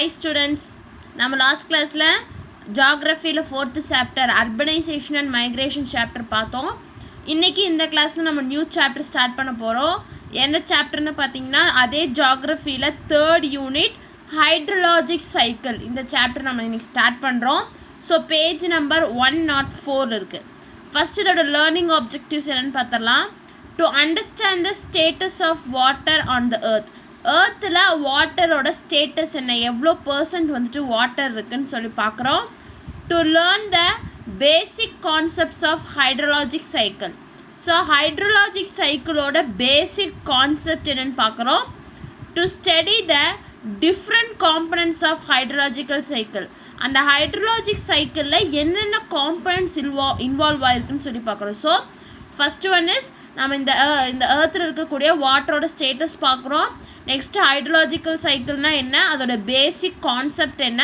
Hi students, நம்ம last classல geographyல 4th chapter urbanization and migration chapter பார்த்தோம். இன்னைக்கு இந்த classல நம்ம new chapter start பண்ண போறோம். எந்த chapterன்னு பாத்தீங்கன்னா அதே geographyல 3rd unit hydrologic cycle இந்த chapter நம்ம இன்னைக்கு start பண்றோம். So page number 104 இருக்கு. First இதோட learning objectives என்னன்னு பார்த்தறலாம். To understand the status of water on the earth. earthல வாட்டரோட ஸ்டேட்டஸ் என்ன, எவ்வளோ % வந்துட்டு வாட்டர் இருக்குன்னு சொல்லி பார்க்குறோம். To learn the basic concepts of hydrologic cycle. So hydrologic சைக்கிளோட பேசிக் கான்செப்ட் என்னன்னு பார்க்குறோம். To study the different components of hydrological cycle. அந்த ஹைட்ரலாஜிக் சைக்கிளில் என்னென்ன காம்பனன்ட்ஸ் இன்வால்வ் ஆகிருக்குன்னு சொல்லி பார்க்குறோம். ஸோ ஃபஸ்ட்டு ஒன் இஸ் நம்ம இந்த எர்த்தில் இருக்கக்கூடிய வாட்டரோட ஸ்டேட்டஸ் பார்க்குறோம். நெக்ஸ்ட்டு ஹைட்ரலாஜிக்கல் சைக்கிள்னால் என்ன, அதோட பேசிக் கான்செப்ட் என்ன,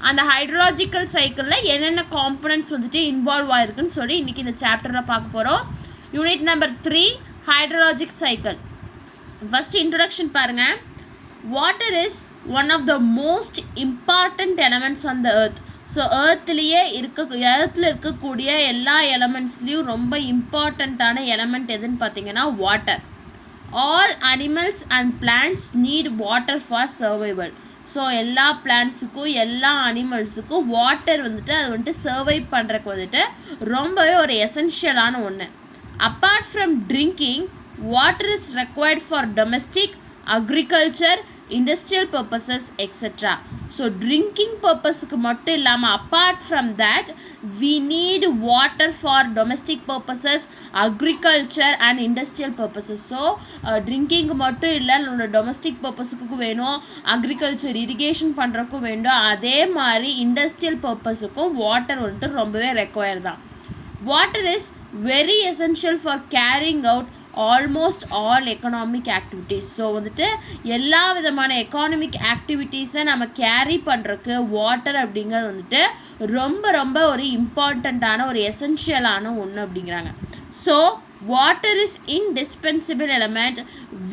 அந்த ஹைட்ரலாஜிக்கல் சைக்கிளில் என்னென்ன காம்பனன்ட்ஸ் வந்துட்டு இன்வால்வ் ஆகிருக்குன்னு சொல்லி இன்றைக்கி இந்த சாப்டரில் பார்க்க போகிறோம். Unit number 3 hydrologic cycle. First introduction பாருங்கள். Water is one of the most important elements on the earth. So எர்த்தில் இருக்கக்கூடிய எல்லா எலமெண்ட்ஸ்லேயும் ரொம்ப இம்பார்ட்டண்ட்டான எலமெண்ட் எதுன்னு பார்த்தீங்கன்னா water. All animals and plants need water for survival. So எல்லா பிளான்ட்ஸுக்கும் எல்லா அனிமல்ஸுக்கும் வாட்டர் வந்துட்டு அது வந்துட்டு சர்வை பண்ணுறதுக்கு வந்துட்டு ரொம்பவே ஒரு எசென்ஷியலான ஒன்று. Apart from drinking, water is required for domestic, agriculture, industrial purposes etcetera. So drinking பர்பஸுக்கு மட்டும் இல்லாமல் apart from that we need water for domestic purposes, agriculture and industrial purposes. So ட்ரிங்கிங்க்கு மட்டும் இல்லை, நம்மளோட டொமெஸ்டிக் பர்பஸுக்கும் வேணும், அக்ரிகல்ச்சர் இரிகேஷன் பண்ணுறதுக்கும் வேண்டும், அதே மாதிரி இண்டஸ்ட்ரியல் பர்பஸுக்கும் வாட்டர் வந்துட்டு ரொம்பவே ரெக்வயர் தான். Water is very essential for carrying out almost all economic activities. So வந்துட்டு எல்லா விதமான எக்கானமிக் ஆக்டிவிட்டீஸை நம்ம கேரி பண்ணுறதுக்கு வாட்டர் அப்படிங்கிறது வந்துட்டு ரொம்ப ரொம்ப ஒரு இம்பார்ட்டண்ட்டான ஒரு எசென்ஷியலான ஒன்று அப்படிங்கிறாங்க. So water is indispensable element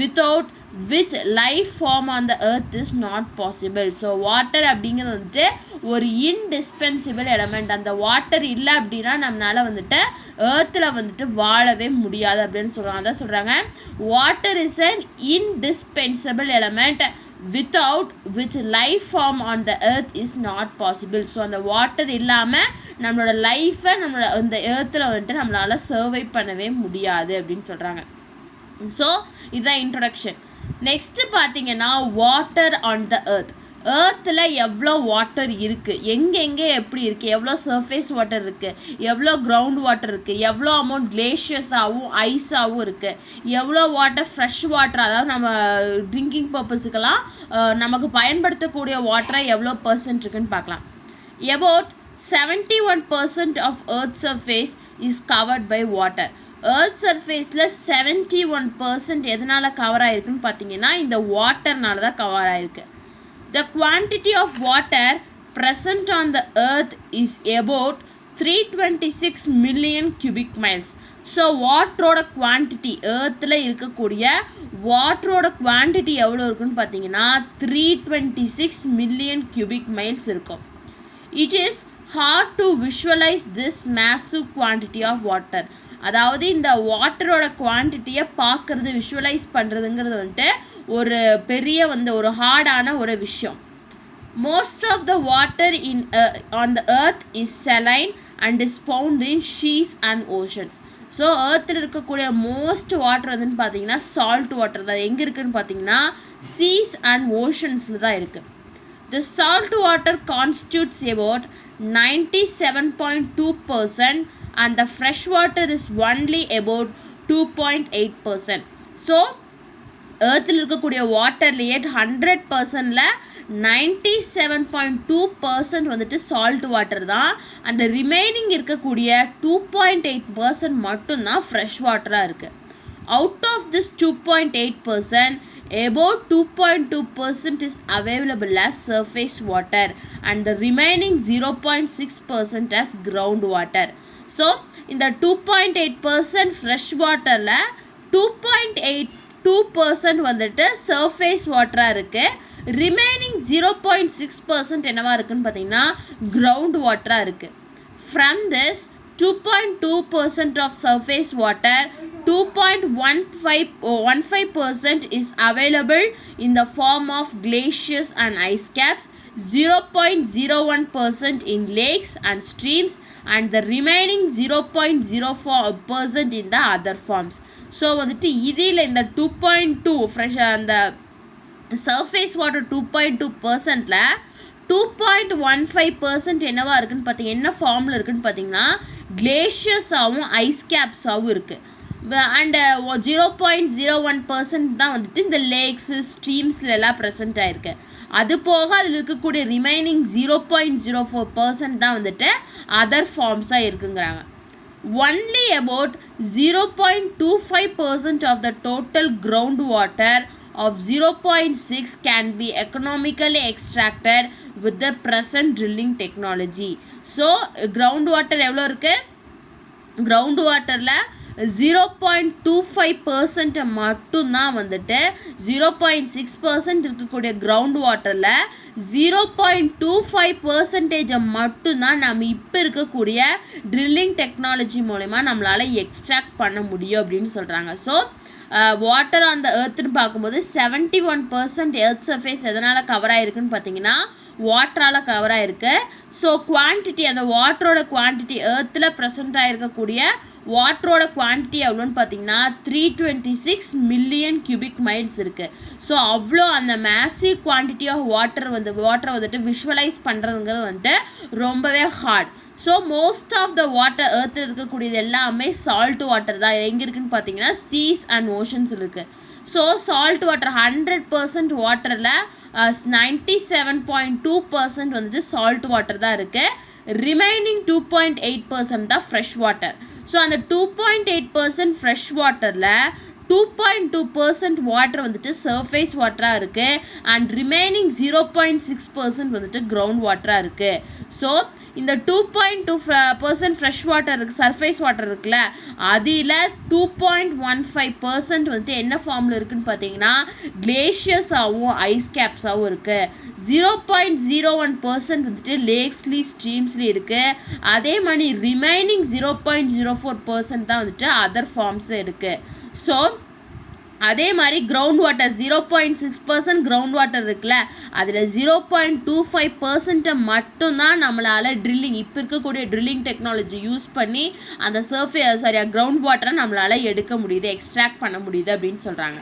without which life form on the earth is not possible. So water அப்படிங்கிறது வந்துட்டு ஒரு இன்டிஸ்பென்சிபிள் எலமெண்ட். அந்த வாட்டர் இல்லை அப்படின்னா நம்மளால் வந்துட்டு ஏர்த்தில் வந்துட்டு வாழவே முடியாது அப்படின்னு சொல்கிறாங்க. அதான் சொல்கிறாங்க water is an indispensable element without which life form on the earth is not possible. So அந்த வாட்டர் இல்லாமல் நம்மளோட லைஃப்பை நம்மளோட இந்த ஏர்த்தில் வந்துட்டு நம்மளால் சர்வை பண்ணவே முடியாது அப்படின்னு சொல்கிறாங்க. ஸோ இதுதான் இன்ட்ரொடக்ஷன். நெக்ஸ்ட்டு பார்த்தீங்கன்னா வாட்டர் ஆன் த எர்த். ஏர்த்தில் எவ்வளோ வாட்டர் இருக்குது, எங்கெங்கே எப்படி இருக்குது, எவ்வளோ சர்ஃபேஸ் வாட்டர் இருக்குது, எவ்வளோ கிரவுண்ட் வாட்டர் இருக்குது, எவ்வளோ அமௌண்ட் கிளேஷியஸாகவும் ஐஸாகவும் இருக்குது, எவ்வளோ வாட்டர் ஃப்ரெஷ் வாட்டர், அதாவது நம்ம ட்ரிங்கிங் பர்பஸுக்கெல்லாம் நமக்கு பயன்படுத்தக்கூடிய வாட்டரை எவ்வளோ % இருக்குன்னு பார்க்கலாம். about 71% of earth surface is covered by water. earth surfaceல 71% எதனால் கவர் ஆகிருக்குன்னு பார்த்தீங்கன்னா இந்த வாட்டர்னால தான் கவர் ஆகிருக்கு. The quantity of water present on the earth is about 326 million cubic miles. So வாட்டரோட குவான்டிட்டி, ஏர்த்தில் இருக்கக்கூடிய வாட்டரோட குவான்டிட்டி எவ்வளோ இருக்குன்னு பார்த்தீங்கன்னா 326 million cubic miles இருக்கும். It is hard to visualize this massive quantity of water. அதாவது இந்த வாட்டரோட குவான்டிட்டியை பார்க்குறது, விஷுவலைஸ் பண்ணுறதுங்கிறது வந்துட்டு ஒரு பெரிய ஒரு ஹார்டான ஒரு விஷயம். Most of the water on the earth is saline and is found in seas and oceans. So ஏர்த்தில் இருக்கக்கூடிய மோஸ்ட் வாட்டர் வந்துன்னு பார்த்தீங்கன்னா சால்ட் வாட்டர் தான். எங்கே இருக்குதுன்னு பார்த்தீங்கன்னா சீஸ் அண்ட் ஓஷன்ஸில் தான் இருக்குது. The salt water constitutes about 97.2% and the fresh water is only about 2.8%. So ஏர்த்தில் இருக்கக்கூடிய வாட்டர்லேயே 100%ல் 97.2% வந்துட்டு சால்ட் வாட்டர் தான். அந்த ரிமைனிங் இருக்கக்கூடிய 2.8% மட்டும்தான் ஃப்ரெஷ் வாட்டராக இருக்குது. Out of this 2.8%, about 2.2% is available as surface water and the remaining 0.6% as groundwater. So, in the 2.8% fresh water la 2.82% வந்துட்டு surface water இருக்கு. ரிமைனிங் 0.6% என்னவா இருக்குன்னு பார்த்தீங்கன்னா கிரவுண்ட் வாட்டராக இருக்குது. From this 2.2% of surface water, 2.15% is available in the form of glaciers and ice caps, 0.01% in lakes and streams, and the remaining 0.04% in the other forms. So வந்துட்டு இதில் இந்த 2.2 fresh அந்த surface water 2.2%ல 2.15% என்னவா இருக்குன்னு பார்த்தீங்க என்ன ஃபார்மில் இருக்குன்னு பார்த்தீங்கன்னா கிளேஷியர்ஸாகவும் ஐஸ் கேப்ஸாகவும் இருக்குது. அண்டு 0.01% தான் வந்துட்டு இந்த லேக்ஸு ஸ்ட்ரீம்ஸில் எல்லாம் ப்ரெசென்ட் ஆகிருக்கு. அது போக அதில் இருக்கக்கூடிய ரிமைனிங் 0.04% தான் வந்துட்டு அதர் ஃபார்ம்ஸாக இருக்குங்கிறாங்க. Only about 0.25% of the total groundwater of 0.6 can be economically extracted with the present drilling technology. So groundwater எவ்வளோ இருக்குது? groundwaterல 0.25% மட்டும்தான் வந்துட்டு 0.6% இருக்கக்கூடிய கிரவுண்ட் வாட்டரில் 0.25% மட்டும்தான் நம்ம இப்போ இருக்கக்கூடிய ட்ரில்லிங் டெக்னாலஜி மூலமா நம்மளால் எக்ஸ்ட்ராக்ட் பண்ண முடியும் அப்படின்னு சொல்கிறாங்க. ஸோ வாட்டர் ஆன் த எர்த்துன்னு பார்க்கும்போது 71% எர்த் சர்ஃபேஸ் எதனால் கவர் ஆகிருக்குன்னு பார்த்தீங்கன்னா வாட்டரால் கவர் ஆகிருக்கு. ஸோ குவான்டிட்டி அந்த வாட்டரோட குவான்டிட்டி எர்த்தில் ப்ரெசென்ட் ஆகிருக்கக்கூடிய வாட்டரோட குவான்டிட்டி எவ்வளோன்னு பார்த்தீங்கன்னா 326 மில்லியன் கியூபிக் மைல்ஸ் இருக்குது. ஸோ அவ்வளோ அந்த மேசிவ் குவான்டிட்டி ஆஃப் வாட்டரை வந்துட்டு விஷுவலைஸ் பண்ணுறதுங்கிறது வந்துட்டு ரொம்பவே hard. So most of the water எர்த்தில் இருக்கக்கூடியது எல்லாமே சால்ட் வாட்டர் தான். எங்கே இருக்குதுன்னு பார்த்தீங்கன்னா சீஸ் அண்ட் ஓஷன்ஸ் இருக்குது. ஸோ சால்ட் வாட்டர் 100% வாட்டரில் 97.2% வந்துட்டு சால்ட் வாட்டர் தான் இருக்குது. ரிமைனிங் 2.8% தான் ஃப்ரெஷ் வாட்டர். ஸோ அந்த 2.8% ஃப்ரெஷ் வாட்டரில் 2.2% வாட்டர் வந்துட்டு சர்ஃபேஸ் வாட்டராக இருக்குது அண்ட் ரிமைனிங் 0.6% வந்துட்டு கிரவுண்ட் வாட்டராக இருக்குது. ஸோ இந்த 2.2% ஃப்ரெஷ் வாட்டர் இருக்குது சர்ஃபேஸ் வாட்டர் இருக்குல்ல அதில் 2.15% வந்துட்டு என்ன ஃபார்மில் இருக்குதுன்னு பார்த்தீங்கன்னா கிளேஷியர்ஸாகவும் ஐஸ் கேப்ஸாகவும் இருக்குது. 0.01% வந்துட்டு லேக்ஸ்லேயும் ஸ்ட்ரீம்ஸ்லேயும் இருக்குது. அதே மாதிரி ரிமைனிங் 0.04% தான் வந்துட்டு அதர் ஃபார்ம்ஸில் இருக்குது. ஸோ அதே மாதிரி கிரவுண்ட் வாட்டர் 0.6% கிரவுண்ட் வாட்டர் இருக்குல்ல அதில் 0.25% மட்டும்தான் நம்மளால் ட்ரில்லிங் இப்போ இருக்கக்கூடிய ட்ரில்லிங் டெக்னாலஜி யூஸ் பண்ணி அந்த கிரவுண்ட் வாட்டரை நம்மளால் எடுக்க முடியுது எக்ஸ்ட்ராக்ட் பண்ண முடியுது அப்படின்னு சொல்கிறாங்க.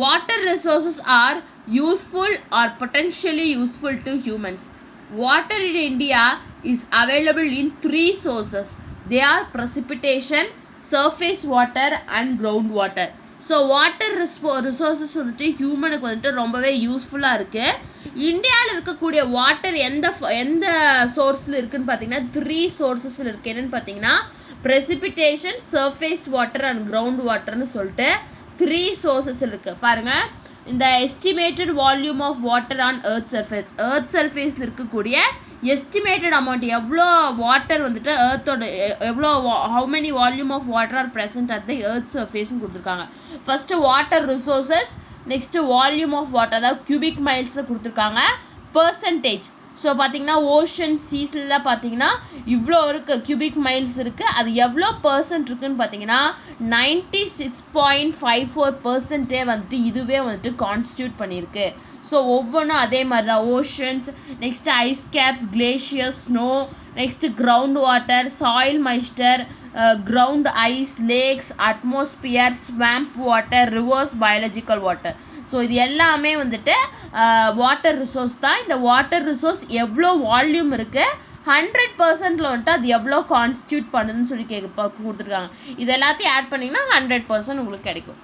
Water resources are useful or potentially useful to humans. Water in India is available in 3 sources. They are precipitation, surface water and groundwater. So water resources வந்துட்டு ஹியூமனுக்கு வந்துட்டு ரொம்பவே யூஸ்ஃபுல்லாக இருக்குது. இந்தியாவில் இருக்கக்கூடிய வாட்டர் எந்த சோர்ஸில் இருக்குதுன்னு பார்த்தீங்கன்னா 3 சோர்ஸஸில் இருக்குது. என்னென்னு பார்த்தீங்கன்னா precipitation, surface water and ground வாட்டர்னு சொல்லிட்டு 3 சோர்ஸஸ் இருக்குது. பாருங்கள், இந்த estimated volume of water on earth சர்ஃபேஸில் இருக்கக்கூடிய எஸ்டிமேட்டட் அமௌண்ட் எவ்வளோ வாட்டர் வந்துட்டு எர்த்தோட எவ்வளோ how many volume of water are present at the earth சர்ஃபேஸ்னு கொடுத்துருக்காங்க. First water resources, next volume of water அதாவது கியூபிக் மைல்ஸை கொடுத்துருக்காங்க. பர்சன்டேஜ் ஸோ பார்த்திங்கன்னா ஓஷன் சீஸ்லாம் பார்த்திங்கன்னா இவ்வளோ இருக்குது கியூபிக் மைல்ஸ் இருக்குது. அது எவ்வளோ பர்சன்ட் இருக்குதுன்னு பார்த்தீங்கன்னா 96.54% வந்துட்டு இதுவே வந்துட்டு கான்ஸ்டியூட் பண்ணியிருக்கு. ஸோ ஒவ்வொன்றும் அதே மாதிரி தான். Oceans, next ice caps, glacier, snow, next ground water, soil moisture, ground ice, lakes, atmosphere, swamp water, rivers, biological water. So இது எல்லாமே வந்துட்டு வாட்டர் ரிசோர்ஸ் தான். இந்த வாட்டர் ரிசோர்ஸ் எவ்வளோ வால்யூம் இருக்குது 100%ல் வந்துட்டு அது எவ்வளோ கான்ஸ்டியூட் பண்ணுதுன்னு சொல்லி கொடுத்துருக்காங்க. இது எல்லாத்தையும் ஆட் பண்ணிங்கன்னா 100% உங்களுக்கு கிடைக்கும்.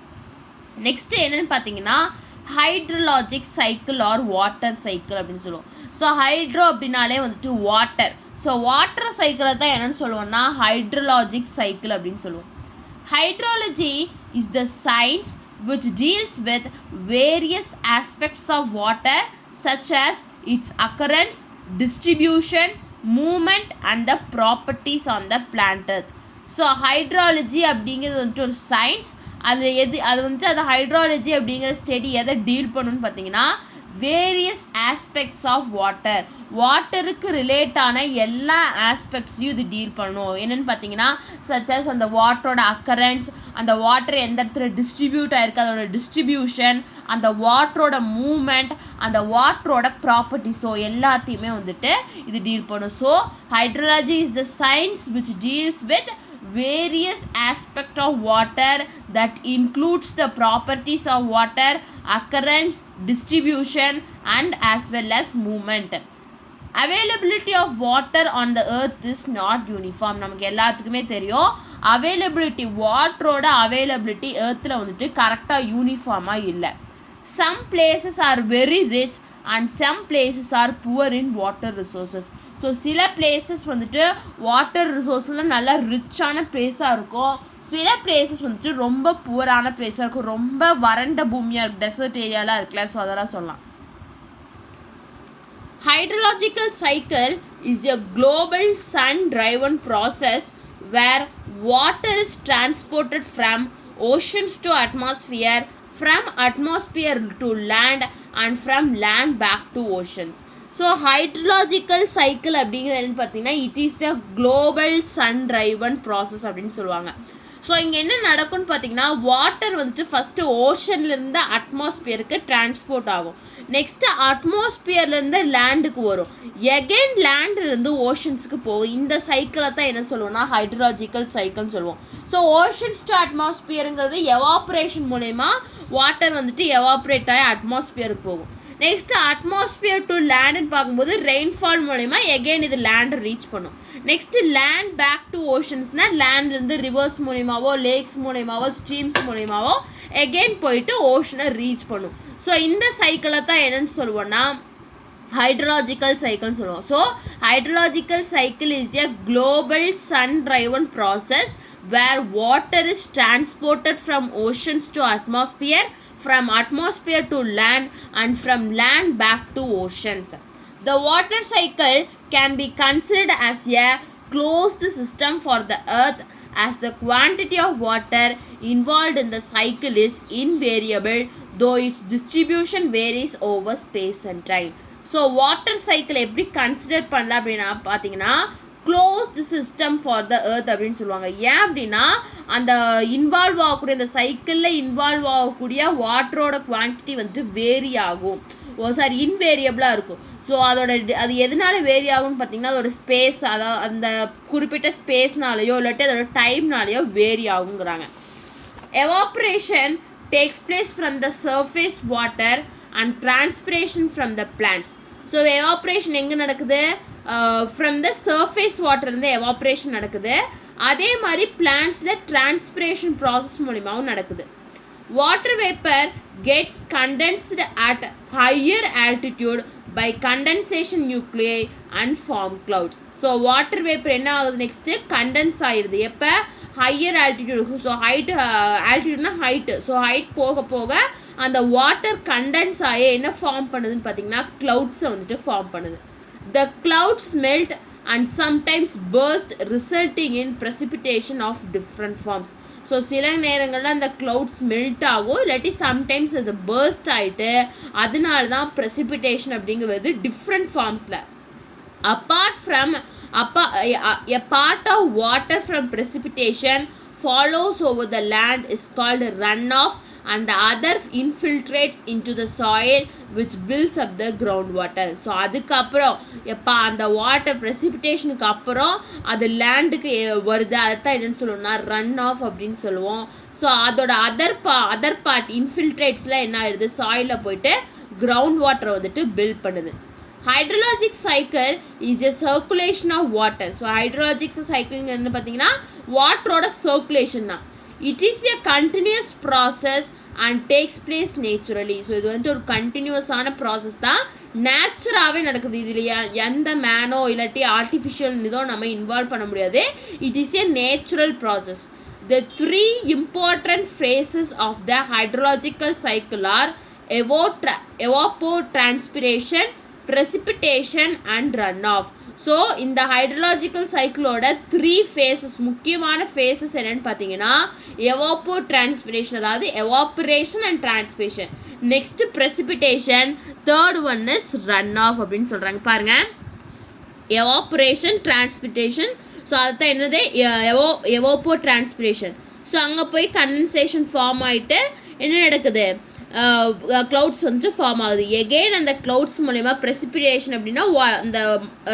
நெக்ஸ்ட்டு என்னென்னு பார்த்தீங்கன்னா ஹைட்ரலாஜிக் சைக்கிள் ஆர் வாட்டர் சைக்கிள் அப்படின்னு சொல்லுவோம். ஸோ ஹைட்ரோ அப்படின்னாலே வந்துட்டு வாட்டர். ஸோ வாட்டர் சைக்கிளை தான் என்னென்னு சொல்லுவோம்னா ஹைட்ரலாஜிக் சைக்கிள் அப்படின்னு சொல்லுவோம். Hydrology is the science which deals with various aspects of water such as its occurrence, distribution, movement and the properties on the planet Earth. So hydrology அப்படிங்கிறது வந்துட்டு ஒரு சயின்ஸ். அது வந்துட்டு அது ஹைட்ராலஜி அப்படிங்கிற ஸ்டடி எதை டீல் பண்ணணும்னு பார்த்தீங்கன்னா வேரியஸ் ஆஸ்பெக்ட்ஸ் ஆஃப் வாட்டர். வாட்டருக்கு ரிலேட்டான எல்லா ஆஸ்பெக்ட்ஸையும் இது டீல் பண்ணும். என்னென்னு பார்த்தீங்கன்னா சச்சஸ் அந்த வாட்டரோட அக்கரன்ஸ், அந்த வாட்டர் எந்த இடத்துல டிஸ்ட்ரிபியூட் ஆகிருக்கு அதோட டிஸ்ட்ரிபியூஷன், அந்த வாட்டரோட மூமெண்ட், அந்த வாட்டரோட ப்ராப்பர்ட்டிஸோ எல்லாத்தையுமே வந்துட்டு இது டீல் பண்ணும். So hydrology is the science which deals with various aspects of water that includes the properties of water, occurrence, distribution and as well as movement. Availability of water on the earth is not uniform. நமக்கு எல்லாத்துக்குமே தெரியும் availability, வாட்டரோட availability earthல வந்துட்டு கரெக்டாக யூனிஃபார்மாக இல்லை. Some places are very rich and some places are poor in water resources. So சில places வந்துட்டு water ரிசோர்ஸில் நல்லா ரிச்சான பிளேஸாக இருக்கும், சில பிளேசஸ் வந்துட்டு ரொம்ப புவரான பிளேஸாக இருக்கும், ரொம்ப வறண்ட பூமியாக இருக்கும், டெசர்ட் ஏரியாலாம் இருக்குல்ல. ஸோ அதெல்லாம் சொல்லலாம். Hydrological cycle is a global sun-driven process where water is transported from oceans to atmosphere, from atmosphere to land and from land back to oceans. So hydrological cycle அப்படிங்கிறது என்னென்னு பார்த்தீங்கன்னா it is a global sun driven process அப்படின்னு சொல்லுவாங்க. So இங்கே என்ன நடக்கும்னு பார்த்தீங்கன்னா water வந்துட்டு ஃபஸ்ட்டு ஓஷன்லேருந்து அட்மாஸ்பியருக்கு டிரான்ஸ்போர்ட் ஆகும், நெக்ஸ்ட்டு அட்மாஸ்பியர்லேருந்து லேண்டுக்கு வரும், எகெயின் லேண்ட்லேருந்து ஓஷன்ஸுக்கு போகும். இந்த சைக்கிளை தான் என்ன சொல்லுவோம்னா ஹைட்ரலாஜிக்கல் சைக்கிள்னு சொல்லுவோம். ஸோ ஓஷன்ஸ் டு அட்மாஸ்பியருங்கிறது எவாப்ரேஷன் மூலயமா வாட்டர் வந்துட்டு எவாப்ரேட் ஆகி அட்மாஸ்பியருக்கு போகும். நெக்ஸ்ட்டு அட்மாஸ்பியர் டு லேண்டுன்னு பார்க்கும்போது ரெயின்ஃபால் மூலயமா எகெயின் இது லேண்டை ரீச் பண்ணும். நெக்ஸ்ட்டு லேண்ட் பேக் டு ஓஷன்ஸ்னால் லேண்ட்லேருந்து ரிவர்ஸ் மூலயமாவோ லேக்ஸ் மூலயமாவோ ஸ்ட்ரீம்ஸ் மூலயமாவோ எகெயின் போயிட்டு ஓஷனை ரீச் பண்ணும். ஸோ இந்த சைக்கிளை தான் என்னென்னு சொல்லுவோன்னா hydrological cycle சொல்லுவோம். So hydrological cycle is a global sun driven process where water is transported from oceans to atmosphere, from atmosphere to land and from land back to oceans. The water cycle can be considered as a closed system for the earth as the quantity of water involved in the cycle is invariable though its distribution varies over space and time. So water cycle எப்படி consider பண்ணலாம் அப்படின்னா பார்த்தீங்கன்னா closed system for the earth அப்படின்னு சொல்லுவாங்க. ஏன் அப்படின்னா அந்த involve ஆகக்கூடிய அந்த சைக்கிளில் இன்வால்வ் ஆகக்கூடிய வாட்டரோட குவான்டிட்டி வந்துட்டு வேரி ஆகும், இன்வேரியபிளாக இருக்கும். ஸோ அது எதனால வேரி ஆகும்னு பார்த்தீங்கன்னா அதோட ஸ்பேஸ், அதாவது அந்த குறிப்பிட்ட ஸ்பேஸ்னாலேயோ இல்லாட்டி அதோட டைம்னாலேயோ வேரி ஆகுங்கிறாங்க. Evaporation takes place from the surface water and transpiration from the plants. So evaporation எங்கே நடக்குது? ஃப்ரம் த சர்ஃபேஸ் வாட்டர்லேருந்து எவாப்ரேஷன் நடக்குது. அதே மாதிரி பிளான்ட்ஸில் டிரான்ஸ்பிரேஷன் ப்ராசஸ் மூலிமாவும் நடக்குது. Water vapour gets condensed at higher altitude by condensation nuclei and form clouds. So water vapour என்ன ஆகுது? நெக்ஸ்ட்டு கண்டென்ஸ் ஆகிடுது எப்போ? Higher altitude. ஸோ ஆல்டிடியூட்னா ஹைட்டு. ஸோ ஹைட் போக போக அந்த வாட்டர் கண்டென்ஸ் ஆகி என்ன ஃபார்ம் பண்ணுதுன்னு பார்த்தீங்கன்னா க்ளவுட்ஸை வந்துட்டு ஃபார்ம் பண்ணுது. த clouds melt and sometimes burst resulting in precipitation of different forms. So சில நேரங்களில் அந்த clouds மெல்ட் ஆகும், இல்லாட்டி சம்டைம்ஸ் அது burst ஆகிட்டு அதனால தான் precipitation அப்படிங்கிறது different ஃபார்ம்ஸில். apart from a part of water from precipitation follows over the land is called runoff and the other infiltrates into the soil which builds up the groundwater. So அதுக்கப்புறம் அந்த water ப்ரெசிபிட்டேஷனுக்கு அப்புறம் அது லேண்டுக்கு வருது, அதுதான் என்னென்னு சொல்லுவோம்னா ரன் ஆஃப் அப்படின்னு சொல்லுவோம். ஸோ அதோட அதர் பார்ட் இன்ஃபில்ட்ரேட்ஸில் என்ன ஆயிடுது? சாயிலில் போயிட்டு கிரவுண்ட் வாட்டரை வந்துட்டு பில்ட் பண்ணுது. Hydrologic cycle is a circulation of water. So hydrologic cycle என்ன பார்த்தீங்கன்னா வாட்டரோட சர்க்குலேஷன் தான். It is a continuous process and takes place naturally. So இது வந்துட்டு ஒரு கண்டினியூஸான ப்ராசஸ் தான், நேச்சுராகவே நடக்குது. இதில் எந்த மேனோ இல்லாட்டி ஆர்டிஃபிஷியல் இதோ நம்ம இன்வால்வ் பண்ண முடியாது. It is a natural process. The three important phases of the hydrological cycle are evapotranspiration, precipitation and runoff. So இந்த ஹைட்ரலாஜிக்கல் சைக்கிளோட 3 phases, முக்கியமான phases என்னென்னு பார்த்தீங்கன்னா evapotranspiration, அதாவது evaporation and transpiration. Next precipitation, third one is runoff அப்படின்னு சொல்கிறாங்க. பாருங்கள், evaporation, transpiration. So அதுதான் என்னது evapotranspiration. ஸோ அங்கே போய் கண்டென்சேஷன் ஃபார்ம் ஆகிட்டு என்ன நடக்குது, க்ளவுட்ஸ் வந்துட்டு ஃபார்ம் ஆகுது. எகெயின் அந்த க்ளவுட்ஸ் மூலயமா ப்ரெசிபிடேஷன் அப்படின்னா அந்த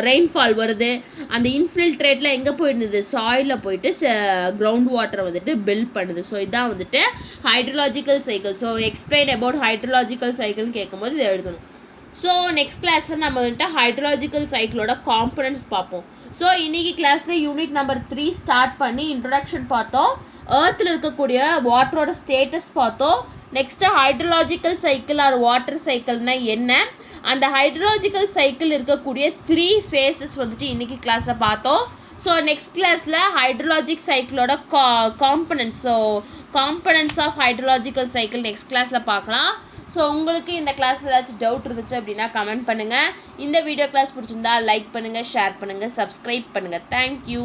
ரெயின்ஃபால் வருது. அந்த இன்ஃபில்ட்ரேட்டில் எங்கே போயிருந்தது, சாயிலில் போயிட்டு கிரவுண்ட் வாட்டரை வந்துட்டு பில்ட் பண்ணுது. ஸோ இதுதான் வந்துட்டு hydrological cycle. So explain about hydrological சைக்கிள்னு கேட்கும்போது இதை எழுதணும். ஸோ நெக்ஸ்ட் கிளாஸில் நம்ம வந்துட்டு ஹைட்ரலாஜிக்கல் சைக்கிளோட காம்பனன்ட்ஸ் பார்ப்போம். ஸோ இன்றைக்கி கிளாஸில் யூனிட் நம்பர் 3 ஸ்டார்ட் பண்ணி இன்ட்ரடக்ஷன் பார்த்தோம். ஏர்த்தில் இருக்கக்கூடிய வாட்டரோட ஸ்டேட்டஸ் பார்த்தோம். Next hydrological cycle or water சைக்கிள்னால் என்ன, அந்த ஹைட்ரலாஜிக்கல் சைக்கிள் இருக்கக்கூடிய 3 phases வந்துட்டு இன்றைக்கி கிளாஸில் பார்த்தோம். ஸோ நெக்ஸ்ட் கிளாஸில் ஹைட்ரலாஜிக் சைக்கிளோட components, so components of hydrological cycle next கிளாஸில் பார்க்கலாம். ஸோ உங்களுக்கு இந்த கிளாஸ் ஏதாச்சும் டவுட் இருந்துச்சு அப்படின்னா கமெண்ட் பண்ணுங்கள். இந்த வீடியோ கிளாஸ் பிடிச்சிருந்தா லைக் பண்ணுங்கள், ஷேர் பண்ணுங்கள், சப்ஸ்கிரைப் பண்ணுங்கள். தேங்க்யூ.